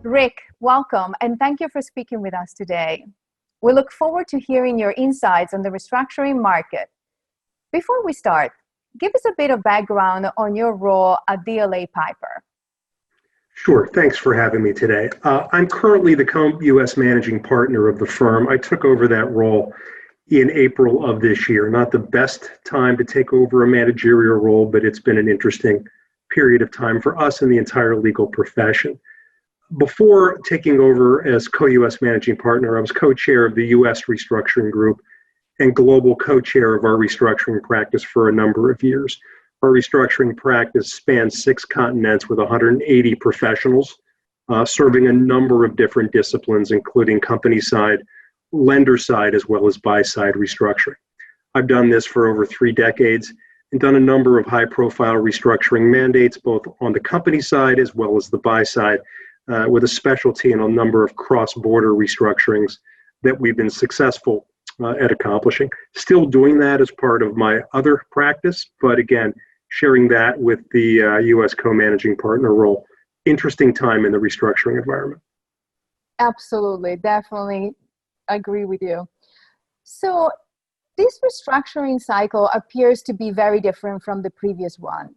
Rick, welcome, and thank you for speaking with us today. We look forward to hearing your insights on the restructuring market. Before we start, give us a bit of background on your role at DLA Piper. Sure. Thanks for having me today. I'm currently the U.S. managing partner of the firm. I took over that role in April of this year. Not the best time to take over a managerial role, but it's been an interesting period of time for us and the entire legal profession. Before taking over as co-U.S. managing partner, I was co-chair of the U.S. restructuring group and global co-chair of our restructuring practice for a number of years. Our restructuring practice spans 6 continents with 180 professionals, serving a number of different disciplines, including company side, lender side, as well as buy side restructuring. I've done this for over 3 decades and done a number of high profile restructuring mandates, both on the company side as well as the buy side, with a specialty in a number of cross-border restructurings that we've been successful at accomplishing. Still doing that as part of my other practice, but again, sharing that with the U.S. co-managing partner role. Interesting time in the restructuring environment. Absolutely, definitely agree with you. So this restructuring cycle appears to be very different from the previous one.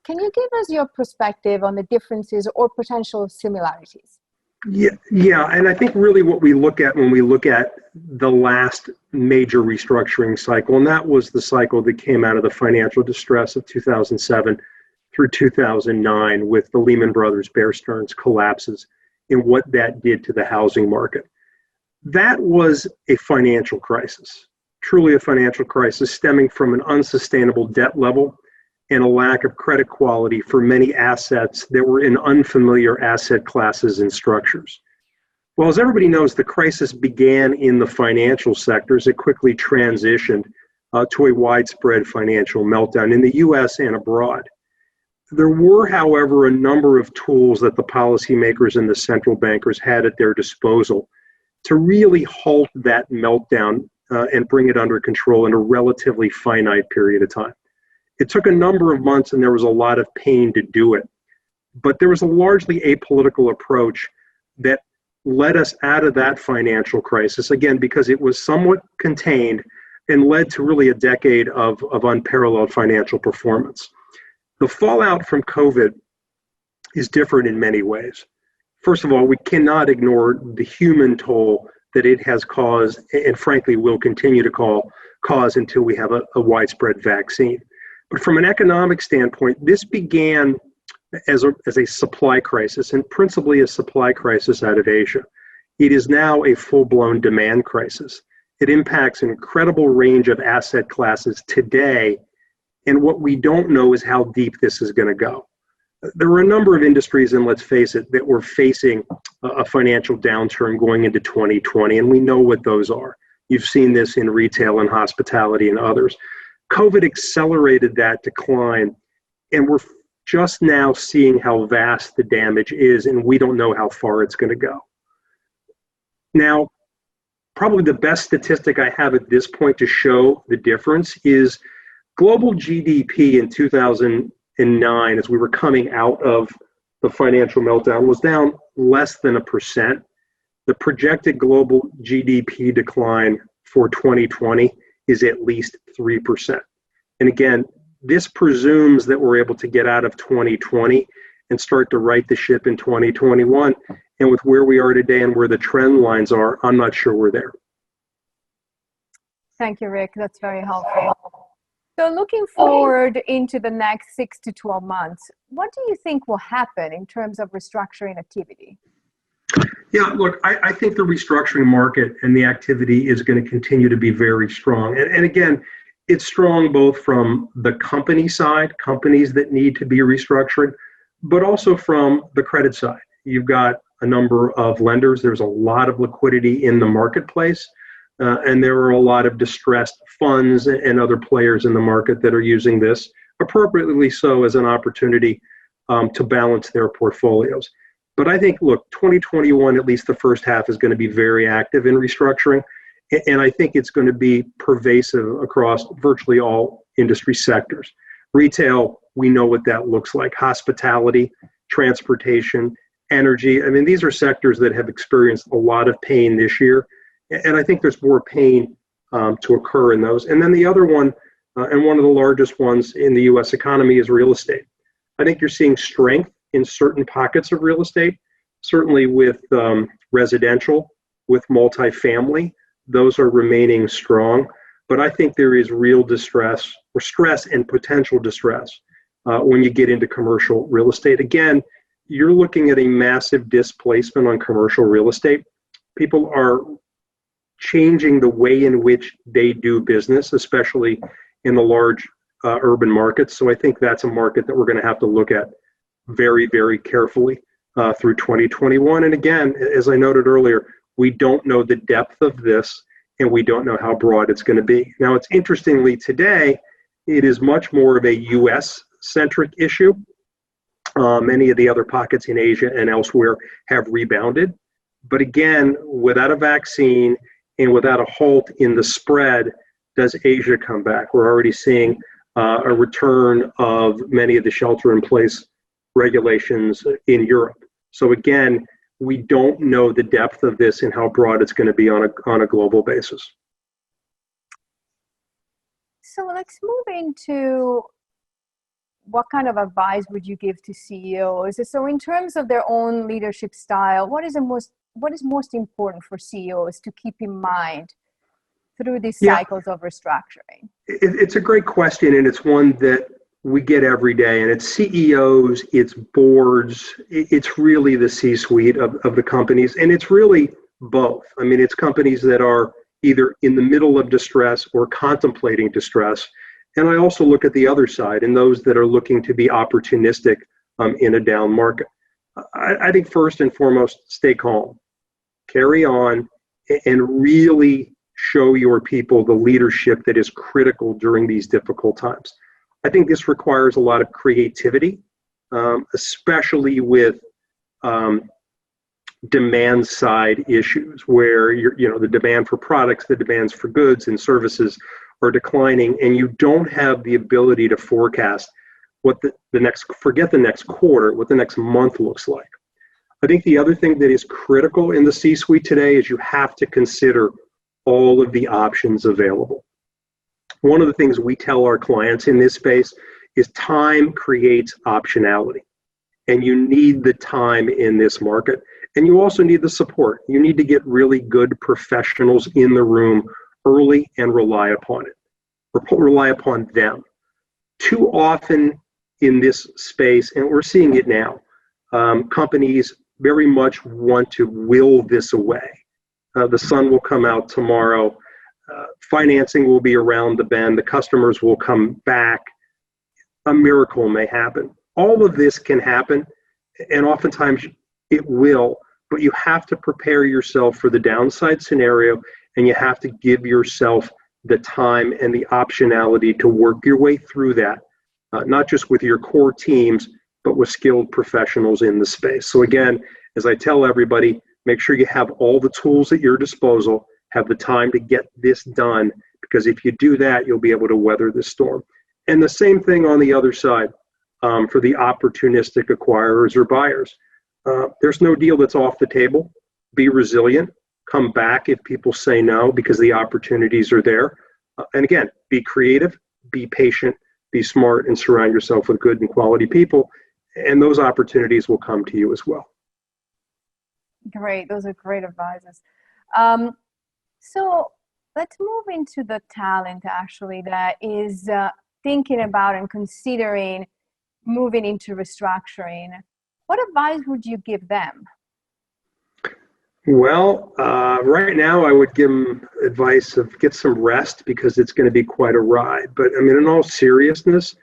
Can you give us your perspective on the differences or potential similarities? Yeah, and I think really what we look at when we look at the last major restructuring cycle, and that was the cycle that came out of the financial distress of 2007 through 2009 with the Lehman Brothers, Bear Stearns collapses and what that did to the housing market. That was a financial crisis, truly a financial crisis stemming from an unsustainable debt level and a lack of credit quality for many assets that were in unfamiliar asset classes and structures. Well, as everybody knows, the crisis began in the financial sectors. It quickly transitioned to a widespread financial meltdown in the U.S. and abroad. There were, however, a number of tools that the policymakers and the central bankers had at their disposal to really halt that meltdown and bring it under control in a relatively finite period of time. It took a number of months and there was a lot of pain to do it, but there was a largely apolitical approach that led us out of that financial crisis, again, because it was somewhat contained and led to really a decade of unparalleled financial performance. The fallout from COVID is different in many ways. First of all, we cannot ignore the human toll that it has caused and frankly will continue to cause until we have a widespread vaccine. But from an economic standpoint, this began as a supply crisis, and principally a supply crisis out of Asia. It is now a full-blown demand crisis. It impacts an incredible range of asset classes today, and what we don't know is how deep this is going to go. There were a number of industries, and let's face it, that were facing a financial downturn going into 2020, and we know what those are. You've seen this in retail and hospitality and others. COVID accelerated that decline, and we're just now seeing how vast the damage is, and we don't know how far it's going to go. Now, probably the best statistic I have at this point to show the difference is global GDP in 2009, as we were coming out of the financial meltdown, was down less than 1%. The projected global GDP decline for 2020 is at least 3%. And again, this presumes that we're able to get out of 2020 and start to right the ship in 2021. And with where we are today and where the trend lines are, I'm not sure we're there. Thank you, Rick. That's very helpful. So looking forward into the next 6 to 12 months, what do you think will happen in terms of restructuring activity? Yeah, look, I think the restructuring market and the activity is going to continue to be very strong. And again, it's strong both from the company side, companies that need to be restructured, but also from the credit side. You've got a number of lenders. There's a lot of liquidity in the marketplace, and there are a lot of distressed funds and other players in the market that are using this, appropriately so, as an opportunity to balance their portfolios. But I think, look, 2021, at least the first half, is going to be very active in restructuring. And I think it's going to be pervasive across virtually all industry sectors. Retail, we know what that looks like. Hospitality, transportation, energy. I mean, these are sectors that have experienced a lot of pain this year, and I think there's more pain to occur in those. And then the other one, and one of the largest ones in the U.S. economy, is real estate. I think you're seeing strength in certain pockets of real estate, certainly with residential, with multifamily. Those are remaining strong. But I think there is real distress or stress and potential distress when you get into commercial real estate. Again, you're looking at a massive displacement on commercial real estate. People are changing the way in which they do business, especially in the large urban markets. So I think that's a market that we're going to have to look at very, very carefully through 2021. And again, as I noted earlier, we don't know the depth of this, and we don't know how broad it's going to be. Now, it's interestingly today, it is much more of a U.S.-centric issue. Many of the other pockets in Asia and elsewhere have rebounded. But again, without a vaccine and without a halt in the spread, does Asia come back? We're already seeing a return of many of the shelter-in-place regulations in Europe. So again, we don't know the depth of this and how broad it's going to be on a global basis. So let's move into what kind of advice would you give to CEOs? So in terms of their own leadership style, what is most important for CEOs to keep in mind through these cycles of restructuring? It's a great question, and it's one that we get every day, and it's CEOs, it's boards, it's really the C-suite of the companies, and it's really both. I mean, it's companies that are either in the middle of distress or contemplating distress. And I also look at the other side and those that are looking to be opportunistic in a down market. I think first and foremost, stay calm, carry on, and really show your people the leadership that is critical during these difficult times. I think this requires a lot of creativity, especially with demand side issues where the demand for products, the demands for goods and services are declining, and you don't have the ability to forecast what forget the next quarter, what the next month looks like. I think the other thing that is critical in the C-suite today is you have to consider all of the options available. One of the things we tell our clients in this space is time creates optionality, and you need the time in this market, and you also need the support. You need to get really good professionals in the room early and rely upon them. Too often in this space, and we're seeing it now, companies very much want to will this away. The sun will come out tomorrow. Financing will be around the bend. The customers will come back. A miracle may happen. All of this can happen, and oftentimes it will, but you have to prepare yourself for the downside scenario, and you have to give yourself the time and the optionality to work your way through that, not just with your core teams, but with skilled professionals in the space. So again, as I tell everybody, make sure you have all the tools at your disposal, have the time to get this done, because if you do that, you'll be able to weather this storm. And the same thing on the other side for the opportunistic acquirers or buyers. There's no deal that's off the table. Be resilient. Come back if people say no, because the opportunities are there. And again, be creative, be patient, be smart, and surround yourself with good and quality people. And those opportunities will come to you as well. Great. Those are great advices. So let's move into the talent actually that is thinking about and considering moving into restructuring. What advice would you give them? Well, right now I would give them advice of get some rest, because it's going to be quite a ride. But I mean, in all seriousness,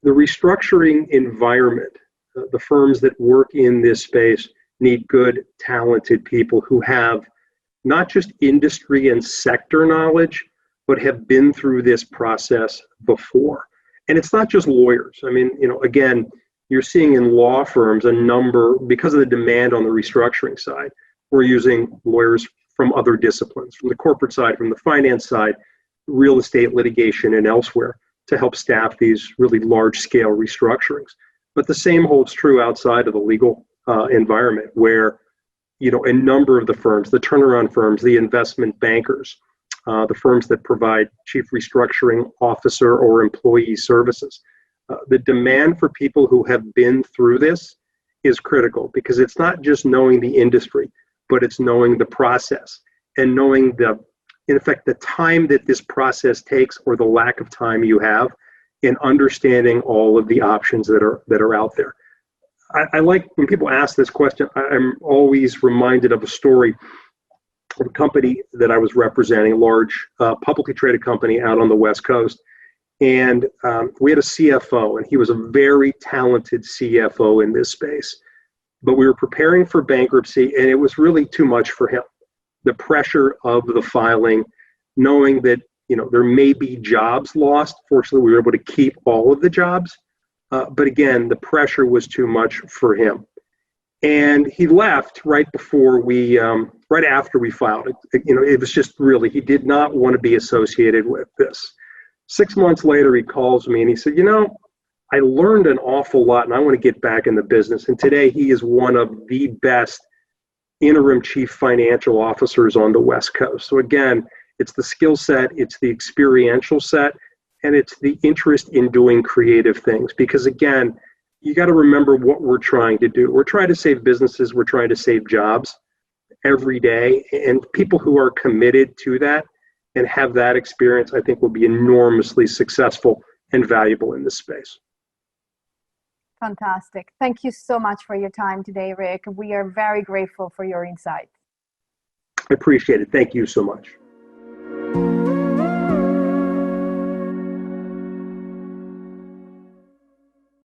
the restructuring environment, the firms that work in this space need good, talented people who have not just industry and sector knowledge, but have been through this process before. And it's not just lawyers. I mean, again, you're seeing in law firms a number, because of the demand on the restructuring side, we're using lawyers from other disciplines, from the corporate side, from the finance side, real estate litigation, and elsewhere to help staff these really large-scale restructurings. But the same holds true outside of the legal environment where, a number of the firms, the turnaround firms, the investment bankers, the firms that provide chief restructuring officer or employee services, the demand for people who have been through this is critical, because it's not just knowing the industry, but it's knowing the process and knowing in effect, the time that this process takes, or the lack of time you have, in understanding all of the options that are out there. I like when people ask this question, I'm always reminded of a story of a company that I was representing, a large publicly traded company out on the West Coast. And we had a CFO, and he was a very talented CFO in this space. But we were preparing for bankruptcy, and it was really too much for him. The pressure of the filing, knowing that there may be jobs lost. Fortunately, we were able to keep all of the jobs. But again, the pressure was too much for him. And he left right after we filed. It was just really, he did not want to be associated with this. 6 months later, he calls me and he said, I learned an awful lot and I want to get back in the business. And today he is one of the best interim chief financial officers on the West Coast. So again, it's the skill set, it's the experiential set, and it's the interest in doing creative things. Because again, you got to remember what we're trying to do. We're trying to save businesses, we're trying to save jobs every day. And people who are committed to that and have that experience, I think, will be enormously successful and valuable in this space. Fantastic. Thank you so much for your time today, Rick. We are very grateful for your insight. I appreciate it. Thank you so much.